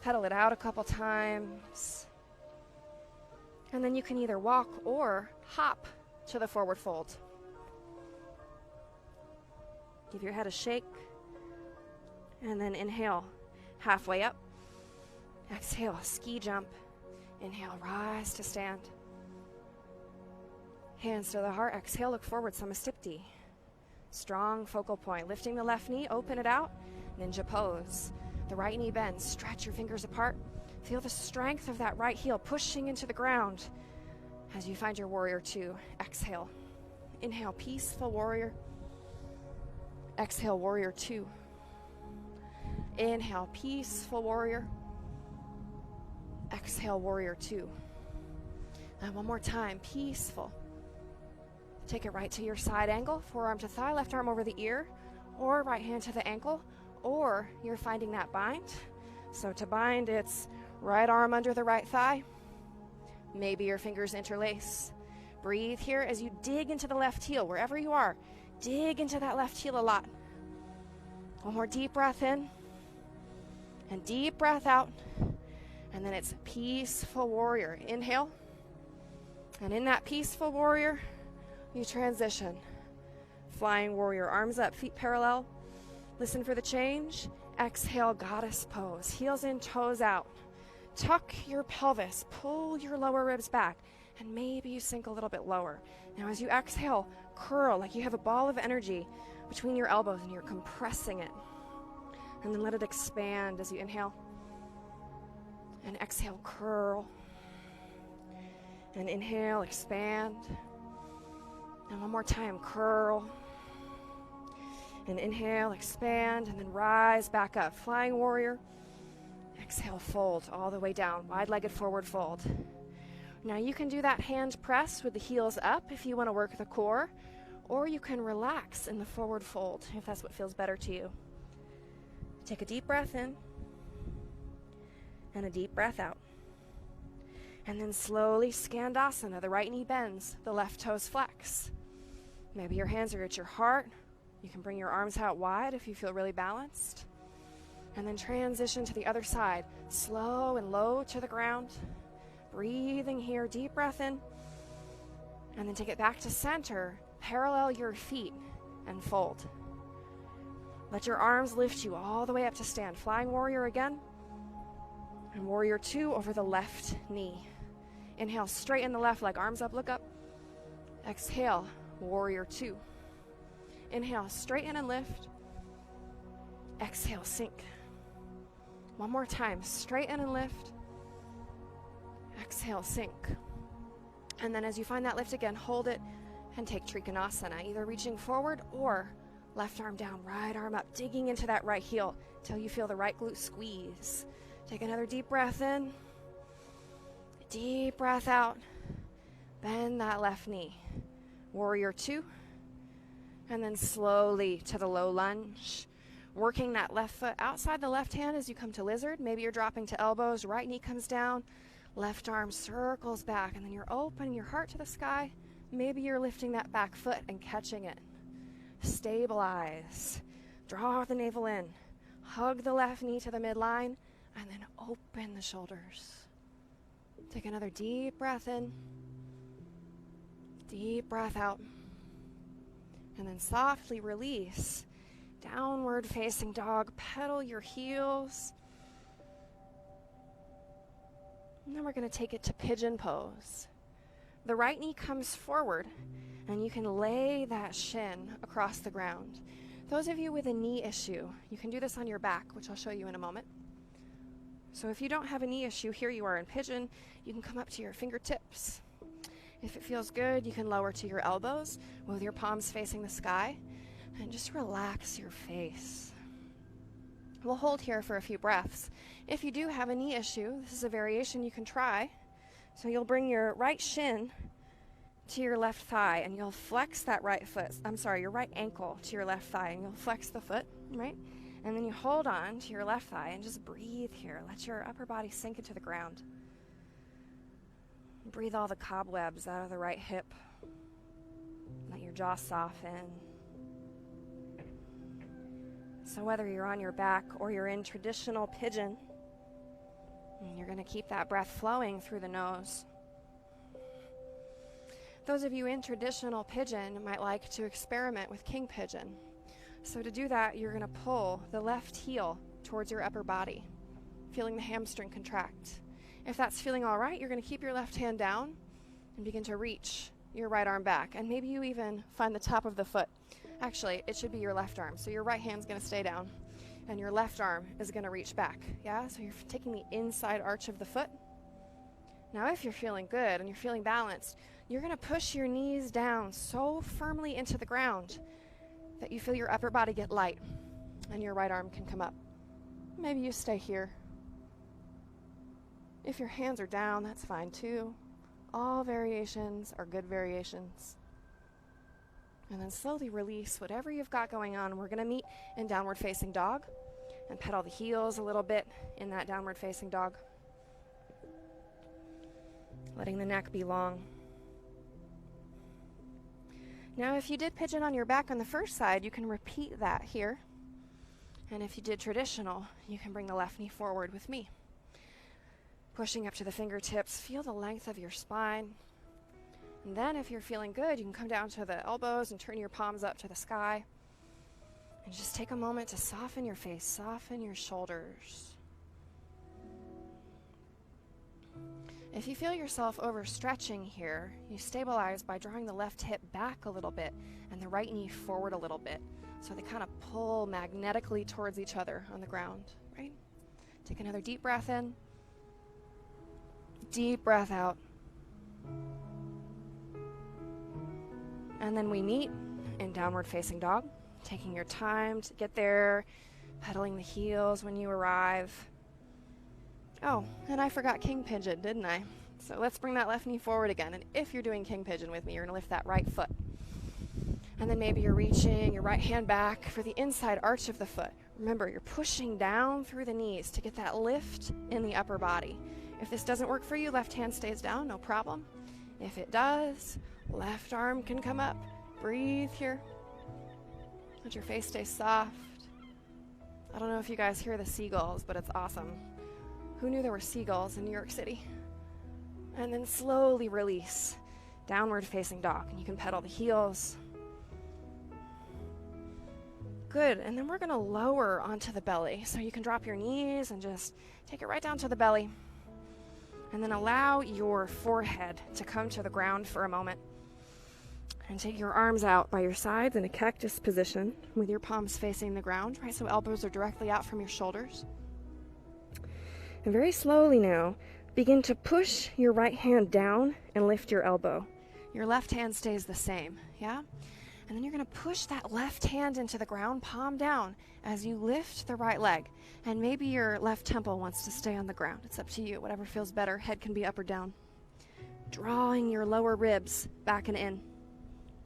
Pedal it out a couple times. And then you can either walk or hop to the forward fold. Give your head a shake. And then inhale, halfway up. Exhale, ski jump. Inhale, rise to stand. Hands to the heart. Exhale, look forward, Samastipti. Strong focal point. Lifting the left knee, open it out. Ninja pose. The right knee bends. Stretch your fingers apart. Feel the strength of that right heel pushing into the ground as you find your warrior two. Exhale. Inhale, peaceful warrior. Exhale, warrior two. Inhale, peaceful warrior. Exhale, warrior two. And one more time, peaceful. Take it right to your side angle, forearm to thigh, left arm over the ear, or right hand to the ankle, or you're finding that bind. So to bind, it's right arm under the right thigh. Maybe your fingers interlace. Breathe here as you dig into the left heel, wherever you are. Dig into that left heel a lot. One more deep breath in, and deep breath out. And then it's peaceful warrior. Inhale. And in that peaceful warrior, you transition. Flying warrior, arms up, feet parallel. Listen for the change. Exhale, goddess pose. Heels in, toes out. Tuck your pelvis, pull your lower ribs back, and maybe you sink a little bit lower. Now as you exhale, curl like you have a ball of energy between your elbows and you're compressing it. And then let it expand as you inhale. And exhale, curl. And inhale, expand. And one more time, curl. And inhale, expand, and then rise back up. Flying warrior. Exhale, fold all the way down. Wide-legged forward fold. Now you can do that hand press with the heels up if you want to work the core, or you can relax in the forward fold if that's what feels better to you. Take a deep breath in. And a deep breath out. And then slowly Skandasana. The right knee bends, the left toes flex. Maybe your hands are at your heart. You can bring your arms out wide if you feel really balanced. And then transition to the other side. Slow and low to the ground. Breathing here, deep breath in. And then take it back to center. Parallel your feet and fold. Let your arms lift you all the way up to stand. Flying warrior again. And warrior two over the left knee. Inhale, straighten the left leg, arms up, look up. Exhale, warrior two. Inhale, straighten and lift. Exhale, sink. One more time, straighten and lift. Exhale, sink. And then as you find that lift again, hold it and take Trikonasana, either reaching forward or left arm down, right arm up, digging into that right heel till you feel the right glute squeeze. Take another deep breath in. Deep breath out. Bend that left knee. Warrior 2. And then slowly to the low lunge. Working that left foot outside the left hand as you come to lizard. Maybe you're dropping to elbows. Right knee comes down. Left arm circles back. And then you're opening your heart to the sky. Maybe you're lifting that back foot and catching it. Stabilize. Draw the navel in. Hug the left knee to the midline. And then open the shoulders. Take another deep breath in. Deep breath out. And then softly release. Downward facing dog. Pedal your heels. And then we're going to take it to pigeon pose. The right knee comes forward, and you can lay that shin across the ground. Those of you with a knee issue, you can do this on your back, which I'll show you in a moment. So if you don't have a knee issue, here you are in pigeon. You can come up to your fingertips. If it feels good, you can lower to your elbows with your palms facing the sky, and just relax your face. We'll hold here for a few breaths. If you do have a knee issue, this is a variation you can try. So you'll bring your right shin to your left thigh, and you'll flex that your right ankle to your left thigh, and you'll flex the foot, right? And then you hold on to your left thigh and just breathe here. Let your upper body sink into the ground. Breathe all the cobwebs out of the right hip. Let your jaw soften. So whether you're on your back or you're in traditional pigeon, you're going to keep that breath flowing through the nose. Those of you in traditional pigeon might like to experiment with king pigeon. So to do that, you're going to pull the left heel towards your upper body, feeling the hamstring contract. If that's feeling all right, you're going to keep your left hand down and begin to reach your right arm back. And maybe you even find the top of the foot. Actually, it should be your left arm. So your right hand's going to stay down, and your left arm is going to reach back. Yeah? So you're taking the inside arch of the foot. Now, if you're feeling good and you're feeling balanced, you're going to push your knees down so firmly into the ground that you feel your upper body get light and your right arm can come up. Maybe you stay here. If your hands are down, that's fine too. All variations are good variations. And then slowly release whatever you've got going on. We're going to meet in downward facing dog and pedal the heels a little bit in that downward facing dog. Letting the neck be long. Now, if you did pigeon on your back on the first side, you can repeat that here. And if you did traditional, you can bring the left knee forward with me. Pushing up to the fingertips, feel the length of your spine. And then if you're feeling good, you can come down to the elbows and turn your palms up to the sky. And just take a moment to soften your face, soften your shoulders. If you feel yourself overstretching here, you stabilize by drawing the left hip back a little bit and the right knee forward a little bit. So they kind of pull magnetically towards each other on the ground, right? Take another deep breath in. Deep breath out. And then we meet in downward facing dog, taking your time to get there, pedaling the heels when you arrive. Oh, and I forgot king pigeon, didn't I? So let's bring that left knee forward again. And if you're doing king pigeon with me, you're going to lift that right foot. And then maybe you're reaching your right hand back for the inside arch of the foot. Remember, you're pushing down through the knees to get that lift in the upper body. If this doesn't work for you, left hand stays down, no problem. If it does, left arm can come up. Breathe here. Let your face stay soft. I don't know if you guys hear the seagulls, but it's awesome. Who knew there were seagulls in New York City? And then slowly release. Downward facing dog. And you can pedal the heels. Good. And then we're going to lower onto the belly. So you can drop your knees and just take it right down to the belly. And then allow your forehead to come to the ground for a moment. And take your arms out by your sides in a cactus position with your palms facing the ground, right? So elbows are directly out from your shoulders. And very slowly now, begin to push your right hand down and lift your elbow. Your left hand stays the same, yeah? And then you're going to push that left hand into the ground, palm down, as you lift the right leg. And maybe your left temple wants to stay on the ground. It's up to you, whatever feels better. Head can be up or down. Drawing your lower ribs back and in.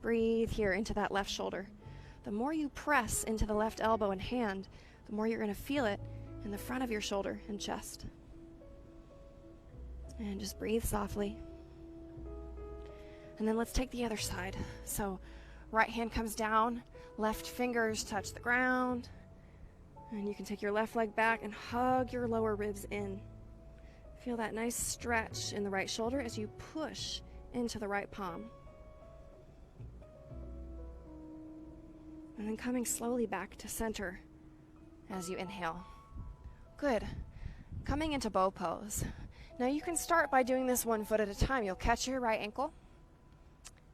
Breathe here into that left shoulder. The more you press into the left elbow and hand, the more you're going to feel it in the front of your shoulder and chest. And just breathe softly. And then let's take the other side. So right hand comes down, left fingers touch the ground, and you can take your left leg back and hug your lower ribs in. Feel that nice stretch in the right shoulder as you push into the right palm. And then coming slowly back to center as you inhale. Good. Coming into bow pose. Now you can start by doing this 1 foot at a time. You'll catch your right ankle,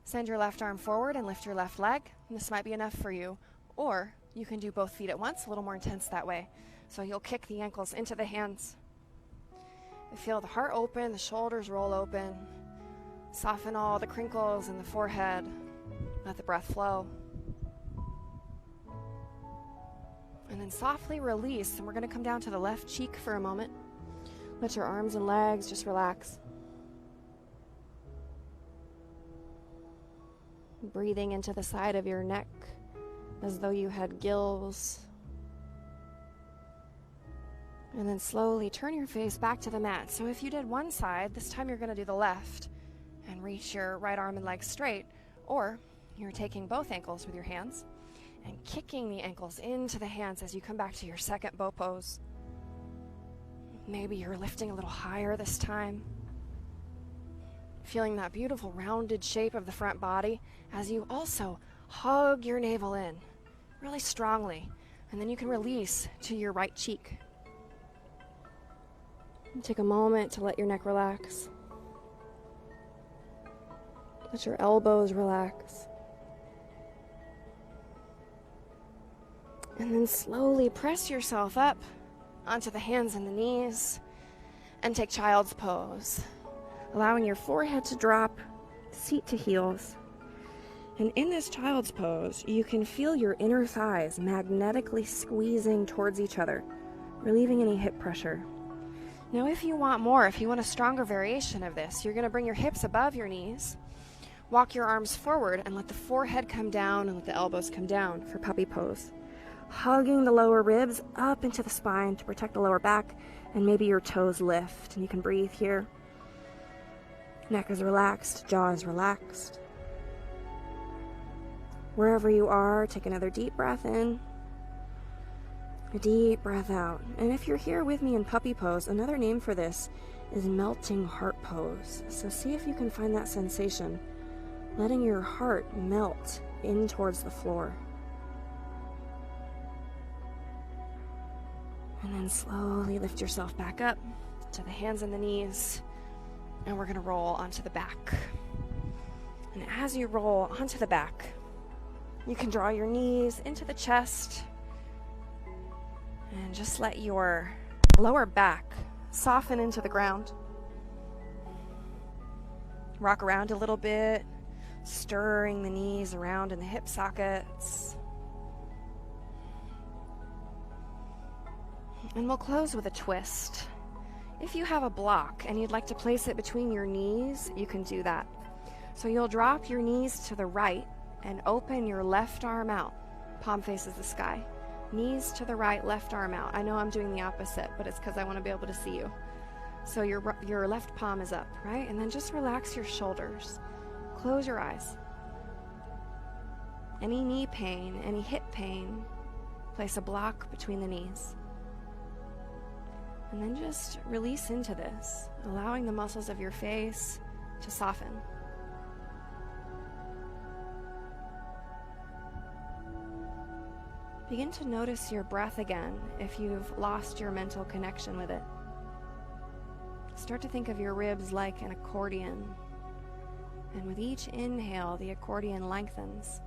send your left arm forward and lift your left leg. And this might be enough for you. Or you can do both feet at once, a little more intense that way. So you'll kick the ankles into the hands. Feel the heart open, the shoulders roll open. Soften all the crinkles in the forehead. Let the breath flow. And then softly release, and we're going to come down to the left cheek for a moment. Let your arms and legs just relax. Breathing into the side of your neck as though you had gills. And then slowly turn your face back to the mat. So if you did one side, this time you're going to do the left and reach your right arm and leg straight. Or you're taking both ankles with your hands and kicking the ankles into the hands as you come back to your second bow pose. Maybe you're lifting a little higher this time. Feeling that beautiful rounded shape of the front body as you also hug your navel in really strongly. And then you can release to your right cheek. And take a moment to let your neck relax. Let your elbows relax. And then slowly press yourself up onto the hands and the knees and take child's pose, allowing your forehead to drop, seat to heels. And in this child's pose, you can feel your inner thighs magnetically squeezing towards each other, relieving any hip pressure. Now, if you want more, if you want a stronger variation of this, you're going to bring your hips above your knees, walk your arms forward, and let the forehead come down and let the elbows come down for puppy pose. Hugging the lower ribs up into the spine to protect the lower back, and maybe your toes lift, and you can breathe here. Neck is relaxed, jaw is relaxed. Wherever you are, take another deep breath in, a deep breath out. And if you're here with me in puppy pose, another name for this is melting heart pose. So see if you can find that sensation, letting your heart melt in towards the floor. And then slowly lift yourself back up to the hands and the knees. And we're going to roll onto the back. And as you roll onto the back, you can draw your knees into the chest. And just let your lower back soften into the ground. Rock around a little bit, stirring the knees around in the hip sockets. And we'll close with a twist. If you have a block and you'd like to place it between your knees, you can do that. So you'll drop your knees to the right and open your left arm out. Palm faces the sky. Knees to the right, left arm out. I know I'm doing the opposite, but it's because I want to be able to see you. So your left palm is up, right? And then just relax your shoulders. Close your eyes. Any knee pain, any hip pain, place a block between the knees. And then just release into this, allowing the muscles of your face to soften. Begin to notice your breath again if you've lost your mental connection with it. Start to think of your ribs like an accordion. And with each inhale, the accordion lengthens.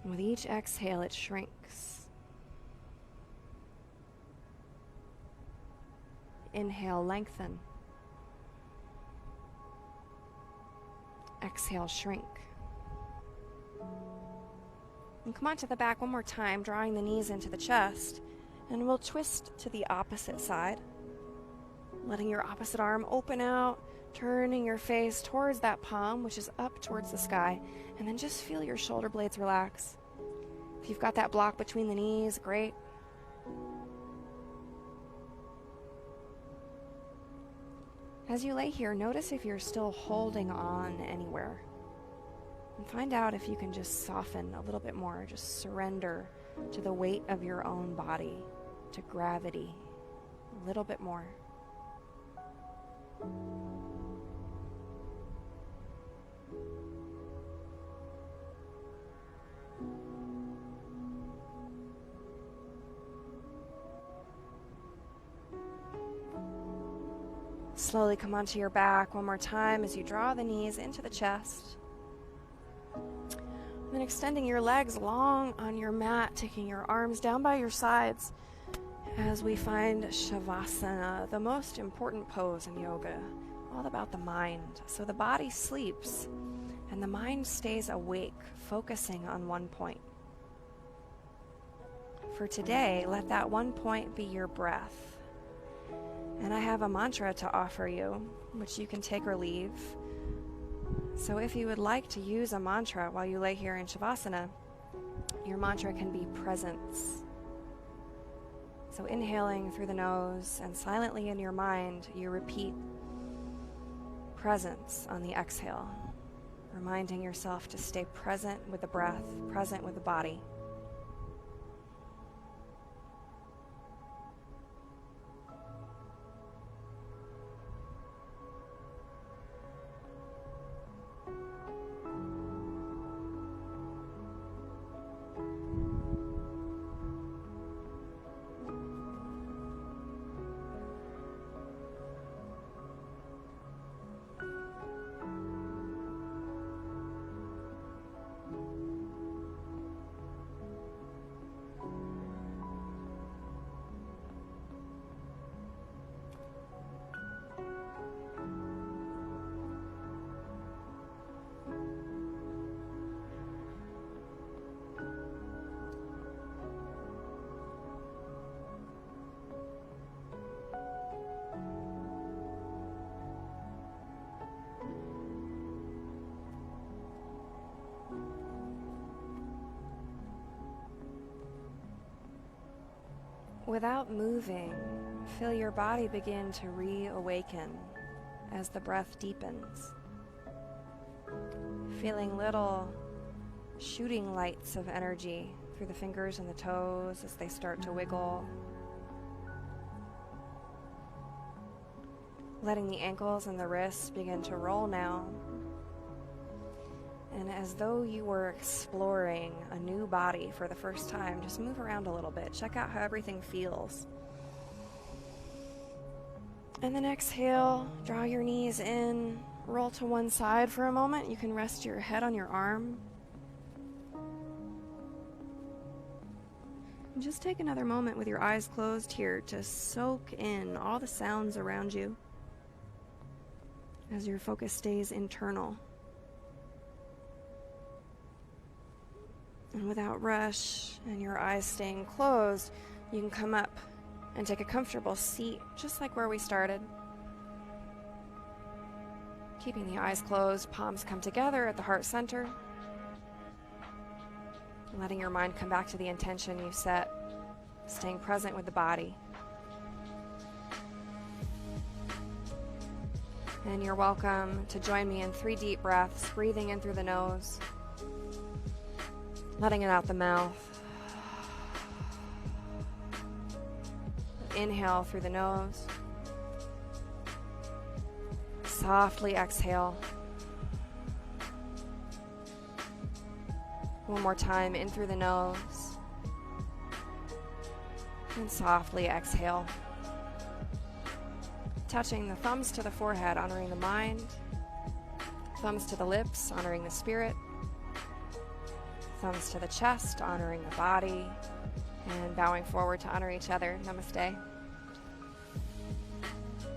And with each exhale, it shrinks. Inhale, lengthen. Exhale, shrink. And come on to the back one more time, drawing the knees into the chest. And we'll twist to the opposite side, letting your opposite arm open out, turning your face towards that palm, which is up towards the sky, and then just feel your shoulder blades relax. If you've got that block between the knees, great. As you lay here, notice if you're still holding on anywhere. And find out if you can just soften a little bit more, just surrender to the weight of your own body, to gravity, a little bit more. Slowly come onto your back one more time as you draw the knees into the chest. Then extending your legs long on your mat, taking your arms down by your sides as we find Shavasana, the most important pose in yoga, all about the mind. So the body sleeps and the mind stays awake, focusing on one point. For today, let that one point be your breath. And I have a mantra to offer you, which you can take or leave. So if you would like to use a mantra while you lay here in Shavasana, your mantra can be presence. So inhaling through the nose and silently in your mind, you repeat presence on the exhale, reminding yourself to stay present with the breath, present with the body. Without moving, feel your body begin to reawaken as the breath deepens. Feeling little shooting lights of energy through the fingers and the toes as they start to wiggle. Letting the ankles and the wrists begin to roll now. And as though you were exploring a new body for the first time, just move around a little bit. Check out how everything feels. And then exhale, draw your knees in, roll to one side for a moment. You can rest your head on your arm. And just take another moment with your eyes closed here to soak in all the sounds around you as your focus stays internal. And without rush and your eyes staying closed, you can come up and take a comfortable seat, just like where we started. Keeping the eyes closed, palms come together at the heart center. Letting your mind come back to the intention you set, staying present with the body. And you're welcome to join me in 3 deep breaths, breathing in through the nose, letting it out the mouth. Inhale through the nose. Softly exhale. One more time, in through the nose. And softly exhale. Touching the thumbs to the forehead, honoring the mind. Thumbs to the lips, honoring the spirit. Thumbs to the chest, honoring the body, and bowing forward to honor each other. Namaste.